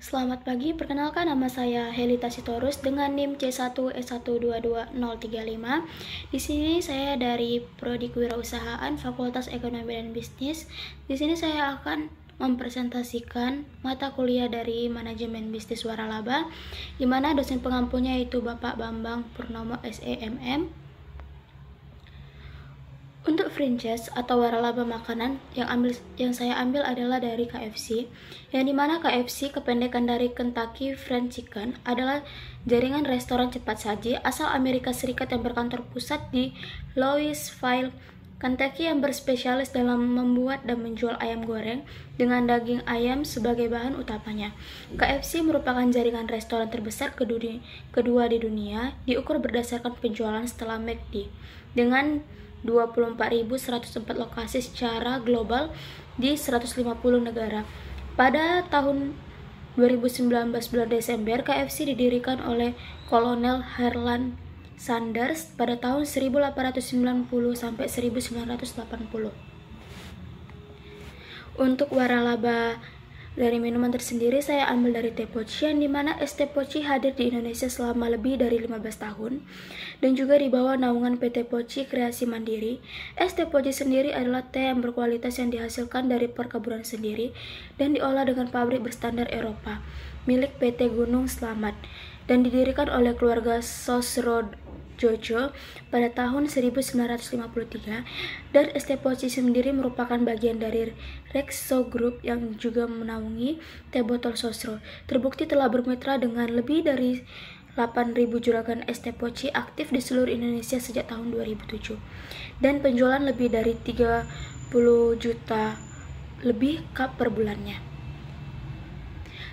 Selamat pagi, perkenalkan nama saya Helita Sitorus dengan NIM C1S1222035. Di sini saya dari Prodi Kewirausahaan Fakultas Ekonomi dan Bisnis. Di sini saya akan mempresentasikan mata kuliah dari Manajemen Bisnis Waralaba, di mana dosen pengampunya yaitu Bapak Bambang Purnomo SEMM. Untuk franchise atau waralaba makanan yang saya ambil adalah dari KFC, yang dimana KFC kependekan dari Kentucky Fried Chicken adalah jaringan restoran cepat saji asal Amerika Serikat yang berkantor pusat di Louisville, Kentucky yang berspesialis dalam membuat dan menjual ayam goreng dengan daging ayam sebagai bahan utamanya. KFC merupakan jaringan restoran terbesar kedua di dunia, diukur berdasarkan penjualan setelah McD, dengan 24.104 lokasi secara global di 150 negara. Pada tahun 2019 bulan Desember, KFC didirikan oleh Kolonel Harlan Sanders pada tahun 1890 sampai 1980. Untuk waralaba dari minuman tersendiri saya ambil dari teh poci, yang dimana es teh poci hadir di Indonesia selama lebih dari 15 tahun dan juga di bawah naungan PT Poci Kreasi Mandiri. Es teh poci sendiri adalah teh yang berkualitas yang dihasilkan dari perkebunan sendiri dan diolah dengan pabrik berstandar Eropa milik PT Gunung Slamet dan didirikan oleh keluarga Sosro Jojo pada tahun 1953, dan es teh poci sendiri merupakan bagian dari Rexo Group yang juga menaungi teh botol Sosro. Terbukti telah bermitra dengan lebih dari 8.000 juragan es teh poci aktif di seluruh Indonesia sejak tahun 2007 dan penjualan lebih dari 30 juta lebih cup per bulannya.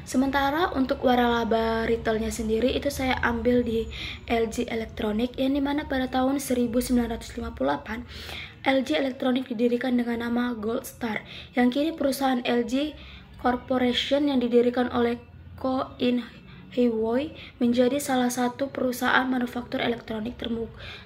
Sementara untuk waralaba retailnya sendiri itu saya ambil di LG Electronics, yang dimana pada tahun 1958 LG Electronics didirikan dengan nama Gold Star, yang kini perusahaan LG Corporation yang didirikan oleh Ko In Hee menjadi salah satu perusahaan manufaktur elektronik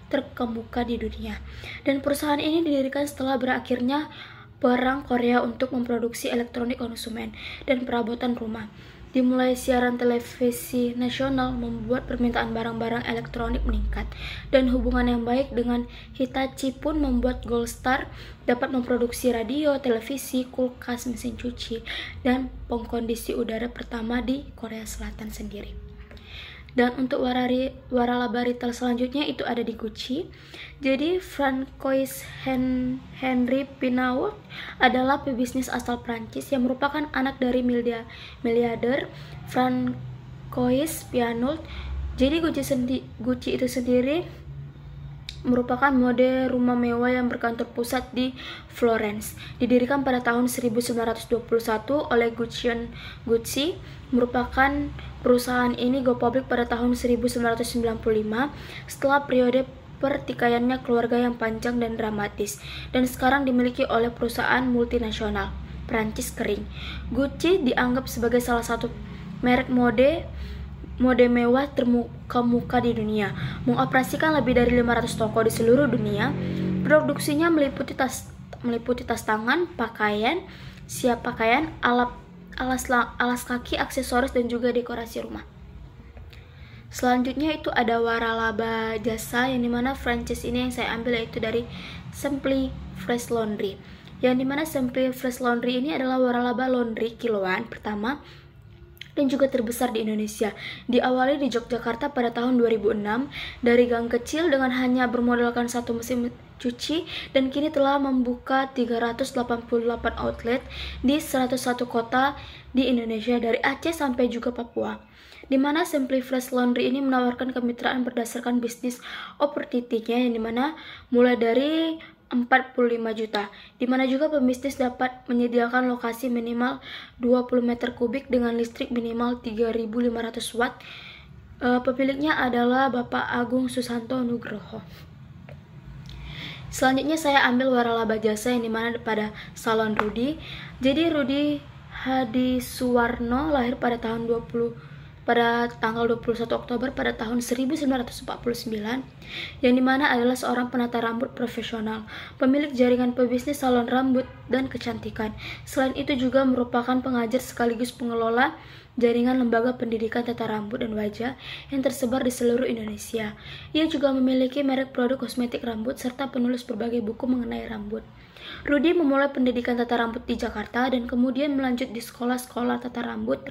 terkemuka di dunia. Dan perusahaan ini didirikan setelah berakhirnya Perang Korea untuk memproduksi elektronik konsumen dan perabotan rumah. Dimulai siaran televisi nasional membuat permintaan barang-barang elektronik meningkat, dan hubungan yang baik dengan Hitachi pun membuat Gold Star dapat memproduksi radio, televisi, kulkas, mesin cuci, dan pengkondisi udara pertama di Korea Selatan sendiri. Dan untuk waralaba retail selanjutnya itu ada di Gucci. Jadi Francois Henri Pinault adalah pebisnis asal Prancis yang merupakan anak dari miliarder Francois Pinault. Jadi Gucci itu sendiri merupakan mode rumah mewah yang berkantor pusat di Florence. Didirikan pada tahun 1921 oleh Gucci, merupakan perusahaan ini go public pada tahun 1995 setelah periode pertikaiannya keluarga yang panjang dan dramatis, dan sekarang dimiliki oleh perusahaan multinasional Prancis kering. Gucci dianggap sebagai salah satu merek mode mewah terkemuka di dunia, mengoperasikan lebih dari 500 toko di seluruh dunia. Produksinya meliputi tas tangan, pakaian, siap pakaian, alas kaki, aksesoris, dan juga dekorasi rumah. Selanjutnya itu ada waralaba jasa, yang dimana franchise ini yang saya ambil yaitu dari Simply Fresh Laundry, yang dimana Simply Fresh Laundry ini adalah waralaba laundry kiloan pertama dan juga terbesar di Indonesia. Diawali di Yogyakarta pada tahun 2006 dari gang kecil dengan hanya bermodalkan satu mesin cuci, dan kini telah membuka 388 outlet di 101 kota di Indonesia dari Aceh sampai juga Papua. Di mana Simply Fresh Laundry ini menawarkan kemitraan berdasarkan bisnis opportunity-nya, yang dimana mulai dari 45 juta, dimana juga pembisnis dapat menyediakan lokasi minimal 20 meter kubik dengan listrik minimal 3.500 watt. Pemiliknya adalah Bapak Agung Susanto Nugroho. Selanjutnya saya ambil waralaba jasa, yang dimana pada Salon Rudy. Jadi Rudy Hadi Suwarno lahir pada tahun pada tanggal 21 Oktober pada tahun 1949, yang dimana adalah seorang penata rambut profesional, pemilik jaringan pebisnis salon rambut dan kecantikan. Selain itu juga merupakan pengajar sekaligus pengelola jaringan lembaga pendidikan tata rambut dan wajah yang tersebar di seluruh Indonesia. Ia juga memiliki merek produk kosmetik rambut serta penulis berbagai buku mengenai rambut. Rudy memulai pendidikan tata rambut di Jakarta dan kemudian melanjut di sekolah-sekolah tata rambut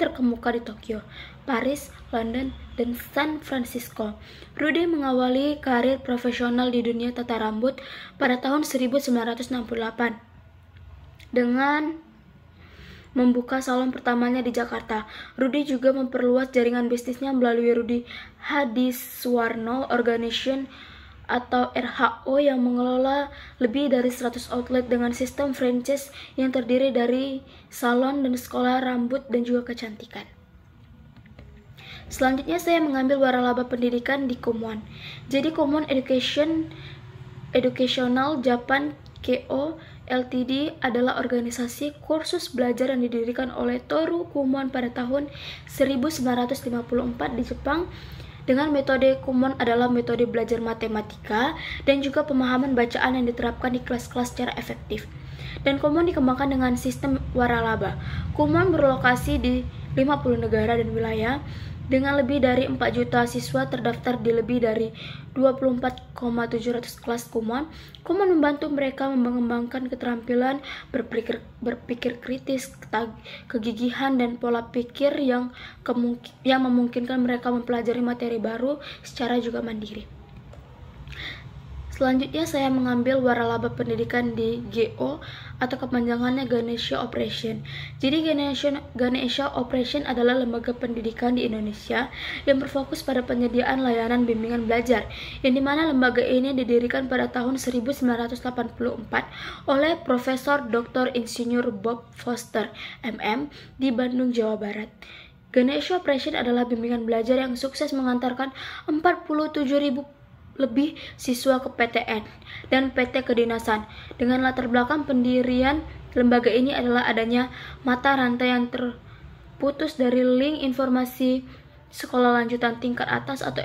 terkemuka di Tokyo, Paris, London, dan San Francisco. Rudy mengawali karir profesional di dunia tata rambut pada tahun 1968 dengan membuka salon pertamanya di Jakarta. Rudy juga memperluas jaringan bisnisnya melalui Rudy Hadiswarno Organization atau RHO yang mengelola lebih dari 100 outlet dengan sistem franchise yang terdiri dari salon dan sekolah rambut dan juga kecantikan. Selanjutnya saya mengambil waralaba pendidikan di Kumon. Jadi Kumon Educational Japan KO Ltd adalah organisasi kursus belajar yang didirikan oleh Toru Kumon pada tahun 1954 di Jepang. Dengan metode Kumon adalah metode belajar matematika dan juga pemahaman bacaan yang diterapkan di kelas-kelas secara efektif. Dan Kumon dikembangkan dengan sistem waralaba. Kumon berlokasi di 50 negara dan wilayah dengan lebih dari 4 juta siswa terdaftar di lebih dari 24,700 kelas Kumon. Kumon membantu mereka mengembangkan keterampilan berpikir kritis, kegigihan, dan pola pikir yang memungkinkan mereka mempelajari materi baru secara juga mandiri. Selanjutnya saya mengambil waralaba pendidikan di GO atau kepanjangannya Ganesha Operation. Jadi Ganesha Operation adalah lembaga pendidikan di Indonesia yang berfokus pada penyediaan layanan bimbingan belajar, yang dimana lembaga ini didirikan pada tahun 1984 oleh Profesor Dr. Insinyur Bob Foster, MM, di Bandung, Jawa Barat. Ganesha Operation adalah bimbingan belajar yang sukses mengantarkan 47.000 lebih siswa ke PTN dan PT Kedinasan. Dengan latar belakang pendirian lembaga ini adalah adanya mata rantai yang terputus dari link informasi sekolah lanjutan tingkat atas atau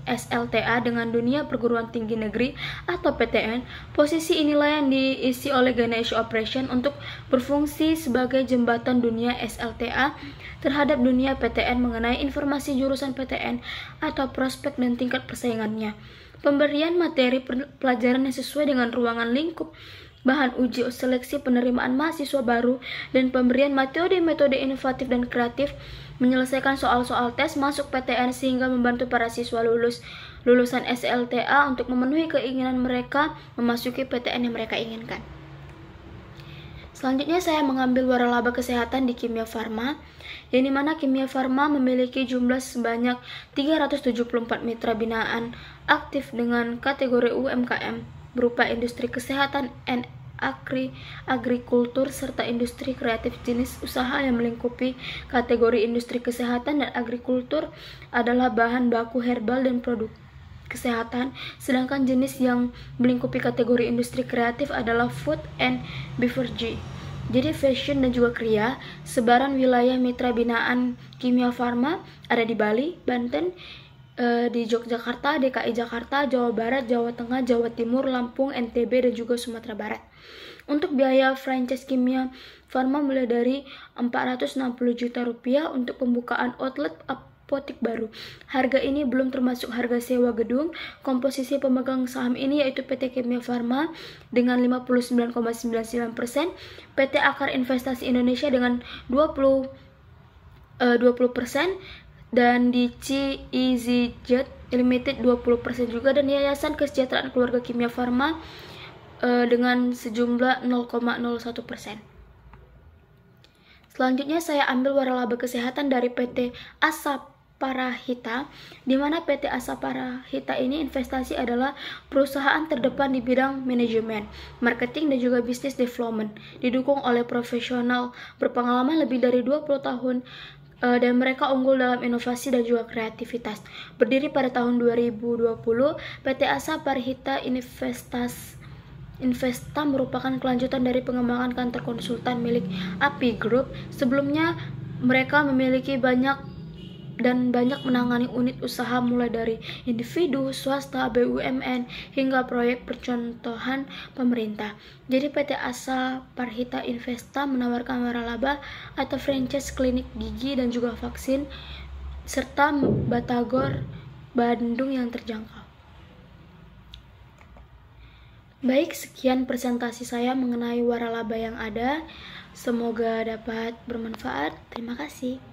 SLTA dengan dunia perguruan tinggi negeri atau PTN. Posisi inilah yang diisi oleh Ganesha Operation untuk berfungsi sebagai jembatan dunia SLTA terhadap dunia PTN mengenai informasi jurusan PTN atau prospek dan tingkat persaingannya. Pemberian materi pelajaran yang sesuai dengan ruangan lingkup, bahan uji seleksi penerimaan mahasiswa baru, dan pemberian metode-metode inovatif dan kreatif menyelesaikan soal-soal tes masuk PTN sehingga membantu para siswa lulusan SLTA untuk memenuhi keinginan mereka memasuki PTN yang mereka inginkan. Selanjutnya saya mengambil waralaba kesehatan di Kimia Farma, yang dimana Kimia Farma memiliki jumlah sebanyak 374 mitra binaan aktif dengan kategori UMKM berupa industri kesehatan and agrikultur serta industri kreatif. Jenis usaha yang melingkupi kategori industri kesehatan dan agrikultur adalah bahan baku herbal dan produk kesehatan, sedangkan jenis yang melingkupi kategori industri kreatif adalah food and beverage. Jadi fashion dan juga kria. Sebaran wilayah mitra binaan Kimia Farma ada di Bali, Banten, di Yogyakarta, DKI Jakarta, Jawa Barat, Jawa Tengah, Jawa Timur, Lampung, NTB, dan juga Sumatera Barat. Untuk biaya franchise Kimia Farma mulai dari 460 juta rupiah untuk pembukaan outlet apotik baru. Harga ini belum termasuk harga sewa gedung. Komposisi pemegang saham ini yaitu PT Kimia Farma dengan 59,99%, PT Akar Investasi Indonesia dengan 20%, dan di EasyJet Limited 20% juga, dan Yayasan Kesejahteraan Keluarga Kimia Farma dengan sejumlah 0,01%. Selanjutnya saya ambil waralaba kesehatan dari PT Asaparahita, di mana PT Asaparahita ini investasi adalah perusahaan terdepan di bidang manajemen, marketing, dan juga business development, didukung oleh profesional berpengalaman lebih dari 20 tahun, dan mereka unggul dalam inovasi dan juga kreativitas. Berdiri pada tahun 2020, PT Asaparahita Investa merupakan kelanjutan dari pengembangan kantor konsultan milik API Group. Sebelumnya mereka memiliki banyak dan banyak menangani unit usaha mulai dari individu, swasta, BUMN, hingga proyek percontohan pemerintah. Jadi PT Asa Parhita Investa menawarkan waralaba atau franchise klinik gigi dan juga vaksin serta Batagor Bandung yang terjangkau. Baik, sekian presentasi saya mengenai waralaba yang ada. Semoga dapat bermanfaat. Terima kasih.